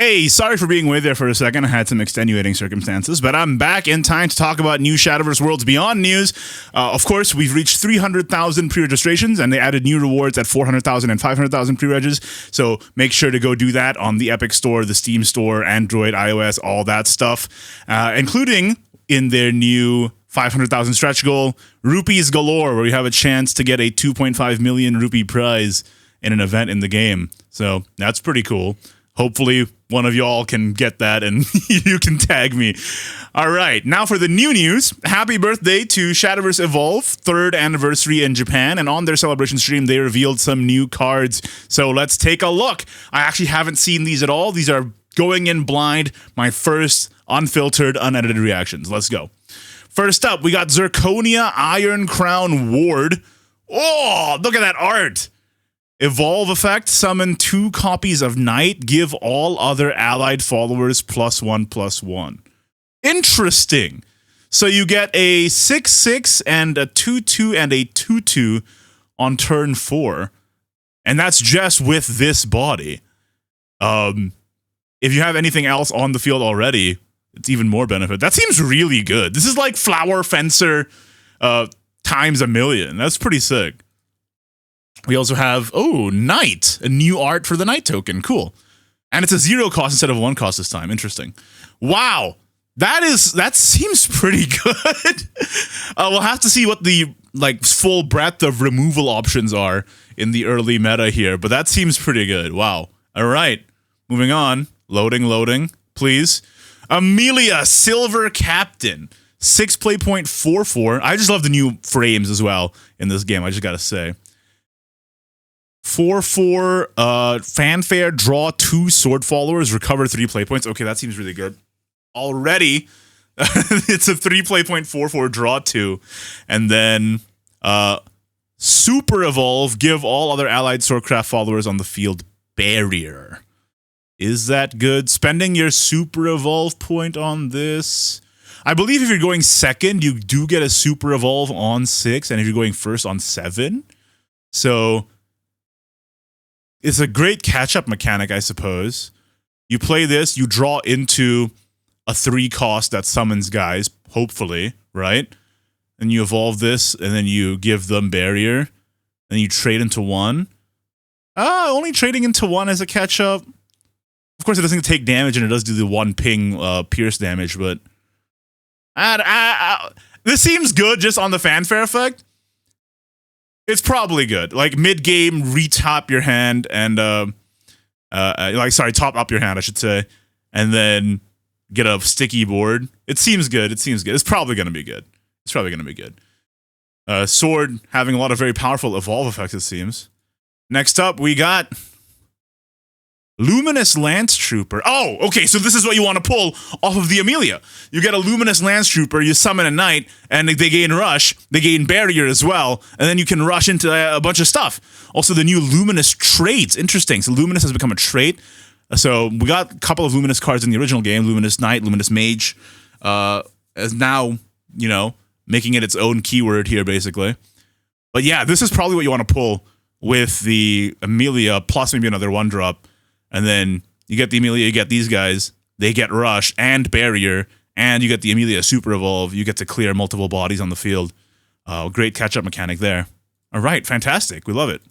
Hey, sorry for being away there for a second. I had some extenuating circumstances, but I'm back in time to talk about new Shadowverse Worlds Beyond news. Of course, we've reached 300,000 pre-registrations, and they added new rewards at 400,000 and 500,000 pre-regis, so make sure to go do that on the Epic Store, the Steam Store, Android, iOS, all that stuff, including in their new 500,000 stretch goal, Rupees Galore, where you have a chance to get a 2.5 million rupee prize in an event in the game. So that's pretty cool. Hopefully one of y'all can get that and you can tag me. All right, now for the new news. Happy birthday to Shadowverse Evolve, 3rd anniversary in Japan, and on their celebration stream, they revealed some new cards. So let's take a look. I actually haven't seen these at all. These are going in blind, my first unfiltered, unedited reactions. Let's go. First up, we got Zirconia Iron Crown Ward. Oh, look at that art. Evolve effect, summon 2 copies of Knight, give all other allied followers +1/+1. Interesting. So you get a 6/6 and a 2/2 and a 2/2 on turn 4. And that's just with this body. If you have anything else on the field already, it's even more benefit. That seems really good. This is like Flower Fencer times a million. That's pretty sick. We also have, Knight, a new art for the Knight token. Cool. And it's a 0 cost instead of 1 cost this time. Interesting. Wow. That seems pretty good. We'll have to see what the full breadth of removal options are in the early meta here, but that seems pretty good. Wow. All right. Moving on. Loading, please. Amelia, Silver Captain. 6 play point 4/4. I just love the new frames as well in this game, I just gotta say. 4/4 fanfare, draw 2 sword followers, recover 3 play points. Okay, that seems really good. Already, it's a 3 play point 4/4, draw 2. And then super evolve, give all other allied swordcraft followers on the field barrier. Is that good? Spending your super evolve point on this. I believe if you're going second, you do get a super evolve on 6, and if you're going first on 7. So it's a great catch-up mechanic, I suppose. You play this, you draw into a 3 cost that summons guys, hopefully, right? And you evolve this, and then you give them barrier, and you trade into 1. Only trading into 1 as a catch-up. Of course, it doesn't take damage, and it does do the 1 ping pierce damage, but this seems good just on the fanfare effect. It's probably good. Like mid-game, retop your hand and top up your hand, I should say, and then get a sticky board. It seems good. It's probably gonna be good. Sword having a lot of very powerful evolve effects, it seems. Next up, we got Luminous Lance Trooper. Oh, okay, so this is what you want to pull off of the Amelia. You get a Luminous Lance Trooper, you summon a Knight, and they gain Rush, they gain Barrier as well, and then you can rush into a bunch of stuff. Also, the new Luminous traits. Interesting. So Luminous has become a trait. So we got a couple of Luminous cards in the original game. Luminous Knight, Luminous Mage, is now, making it its own keyword here, basically. But yeah, this is probably what you want to pull with the Amelia, plus maybe another 1-drop. And then you get the Amelia, you get these guys, they get Rush and Barrier, and you get the Amelia Super Evolve, you get to clear multiple bodies on the field. Great catch-up mechanic there. All right, fantastic, we love it.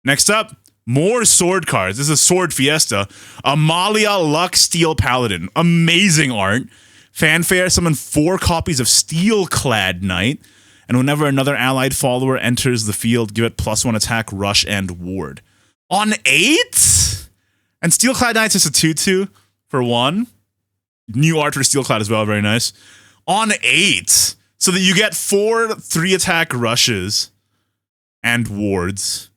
Next up, more sword cards. This is Sword Fiesta. Amalia Luck Steel Paladin. Amazing art. Fanfare, summon 4 copies of Steel-clad Knight, and whenever another allied follower enters the field, give it +1 attack, rush, and ward. On 8? And Steelclad Knight's just a 2/2 for 1. New art for Steelclad as well, very nice. On 8, so that you get 4 3-attack rushes and wards.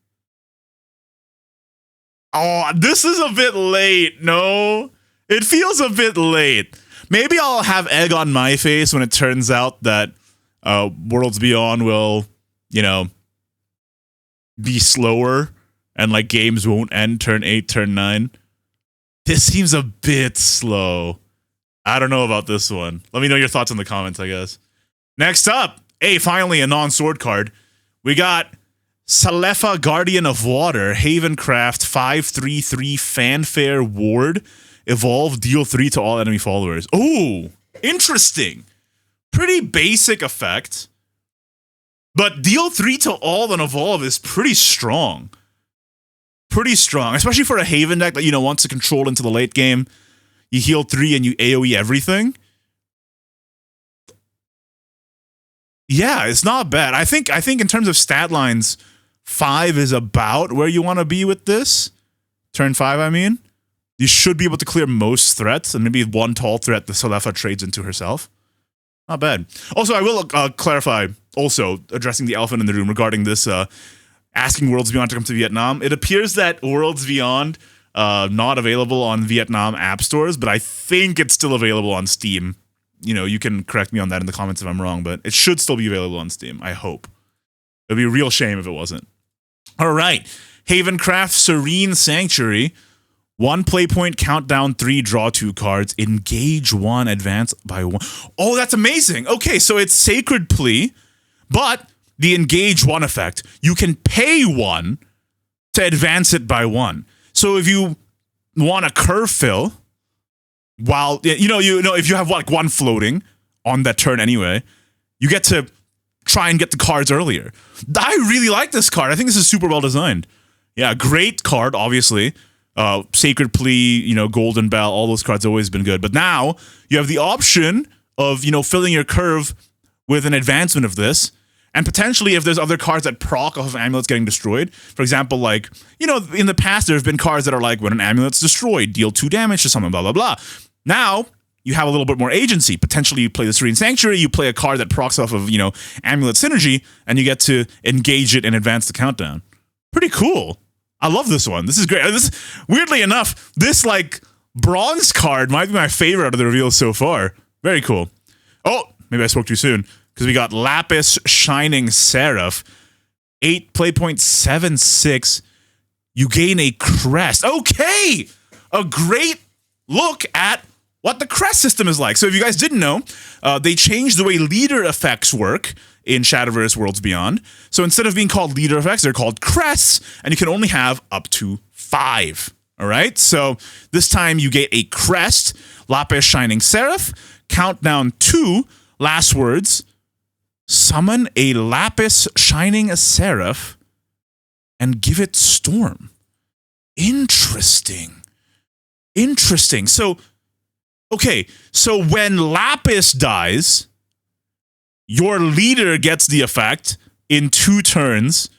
Oh, this is a bit late, no? It feels a bit late. Maybe I'll have egg on my face when it turns out that Worlds Beyond will, be slower. And games won't end turn 8, turn 9. This seems a bit slow. I don't know about this one. Let me know your thoughts in the comments, I guess. Next up, finally a non-sword card. We got Salafa, Guardian of Water, Havencraft, 5/3/3 Fanfare Ward, evolve, deal 3 to all enemy followers. Oh, interesting. Pretty basic effect, but deal 3 to all and evolve is pretty strong. Pretty strong, especially for a Haven deck that, you know, wants to control into the late game. You heal 3 and you AoE everything. Yeah, it's not bad. I think in terms of stat lines, 5 is about where you want to be with this. Turn 5, I mean. You should be able to clear most threats, and maybe one tall threat the Salafa trades into herself. Not bad. Also, I will clarify, also, addressing the elephant in the room regarding this, asking Worlds Beyond to come to Vietnam. It appears that Worlds Beyond, not available on Vietnam app stores, but I think it's still available on Steam. You know, you can correct me on that in the comments if I'm wrong, but it should still be available on Steam, I hope. It would be a real shame if it wasn't. All right, Havencraft, Serene Sanctuary. 1 play point, countdown 3, draw 2 cards, engage 1, advance by 1. Oh, that's amazing. Okay, so it's Sacred Plea, but the engage 1 effect, you can pay 1 to advance it by 1. So if you want a curve fill, while, you know, if you have like 1 floating on that turn anyway, you get to try and get the cards earlier. I really like this card. I think this is super well designed. Yeah, great card, obviously. Sacred Plea, you know, Golden Bell, all those cards have always been good. But now you have the option of, you know, filling your curve with an advancement of this. And potentially if there's other cards that proc off of amulets getting destroyed. For example, like, you know, in the past there have been cards that are like, when an amulet's destroyed, deal 2 damage to someone, blah, blah, blah. Now you have a little bit more agency. Potentially you play the Serene Sanctuary, you play a card that procs off of, you know, amulet synergy, and you get to engage it and advance the countdown. Pretty cool. I love this one. This is great. This, weirdly enough, this like bronze card might be my favorite out of the reveals so far. Very cool. Oh, maybe I spoke too soon, because we got Lapis, Shining Seraph, 8 play point, 7/6. You gain a crest. Okay, a great look at what the crest system is like. So if you guys didn't know, they changed the way leader effects work in Shadowverse Worlds Beyond. So instead of being called leader effects, they're called crests, and you can only have up to 5. All right, so this time you get a crest, Lapis Shining Seraph, countdown 2, last words, summon a Lapis Shining Seraph and give it Storm. Interesting. Interesting. So, okay, so when Lapis dies, your leader gets the effect. In 2 turns,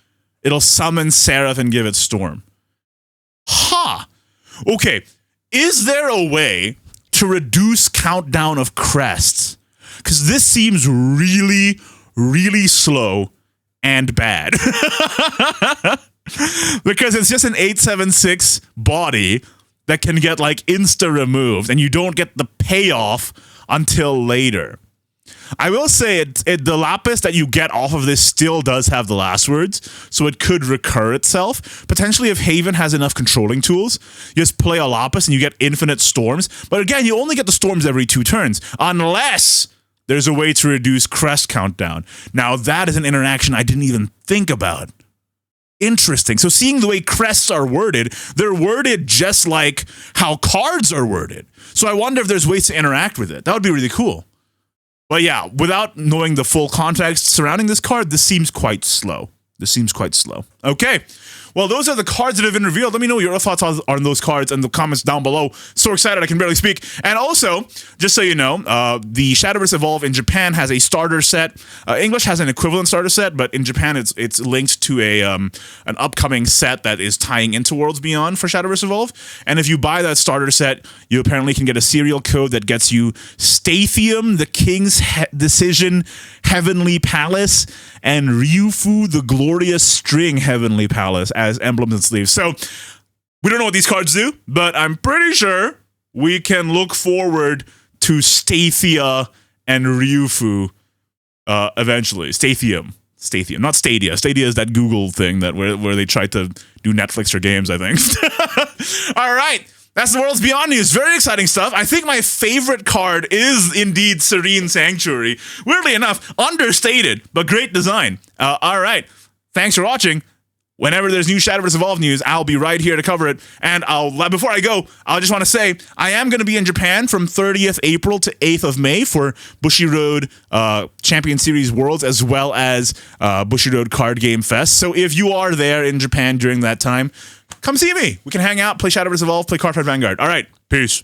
it'll summon Seraph and give it Storm. Ha! Huh. Okay, is there a way to reduce countdown of crests? Because this seems really, really slow and bad. Because it's just an 8/7/6 body that can get like insta removed, and you don't get the payoff until later. I will say the Lapis that you get off of this still does have the last words, so it could recur itself. Potentially if Haven has enough controlling tools, you just play a Lapis and you get infinite storms. But again, you only get the storms every 2 turns, unless there's a way to reduce crest countdown. Now that is an interaction I didn't even think about. Interesting. So seeing the way crests are worded, they're worded just like how cards are worded. So I wonder if there's ways to interact with it. That would be really cool. But yeah, without knowing the full context surrounding this card, this seems quite slow. This seems quite slow. Okay. Well, those are the cards that have been revealed. Let me know what your thoughts on those cards in the comments down below. So excited I can barely speak. And also, just so you know, the Shadowverse Evolve in Japan has a starter set. English has an equivalent starter set, but in Japan it's linked to an upcoming set that is tying into Worlds Beyond for Shadowverse Evolve. And if you buy that starter set, you apparently can get a serial code that gets you Stathium, the King's Decision Heavenly Palace, and Ryufu, the Glorious String Heavenly Palace as emblems and sleeves. So we don't know what these cards do, but I'm pretty sure we can look forward to Stathia and Ryufu eventually. Stathium, not Stadia. Stadia is that Google thing that where they tried to do Netflix for games, I think. All right. That's the Worlds Beyond news. Very exciting stuff. I think my favorite card is indeed Serene Sanctuary. Weirdly enough, understated, but great design. All right. Thanks for watching. Whenever there's new Shadowverse Evolved news, I'll be right here to cover it. And before I go, I just want to say I am going to be in Japan from 30th April to 8th of May for Bushiroad Champion Series Worlds, as well as Bushiroad Card Game Fest. So if you are there in Japan during that time, come see me. We can hang out, play Shadowverse Evolved, play Cardfight Vanguard. All right, peace.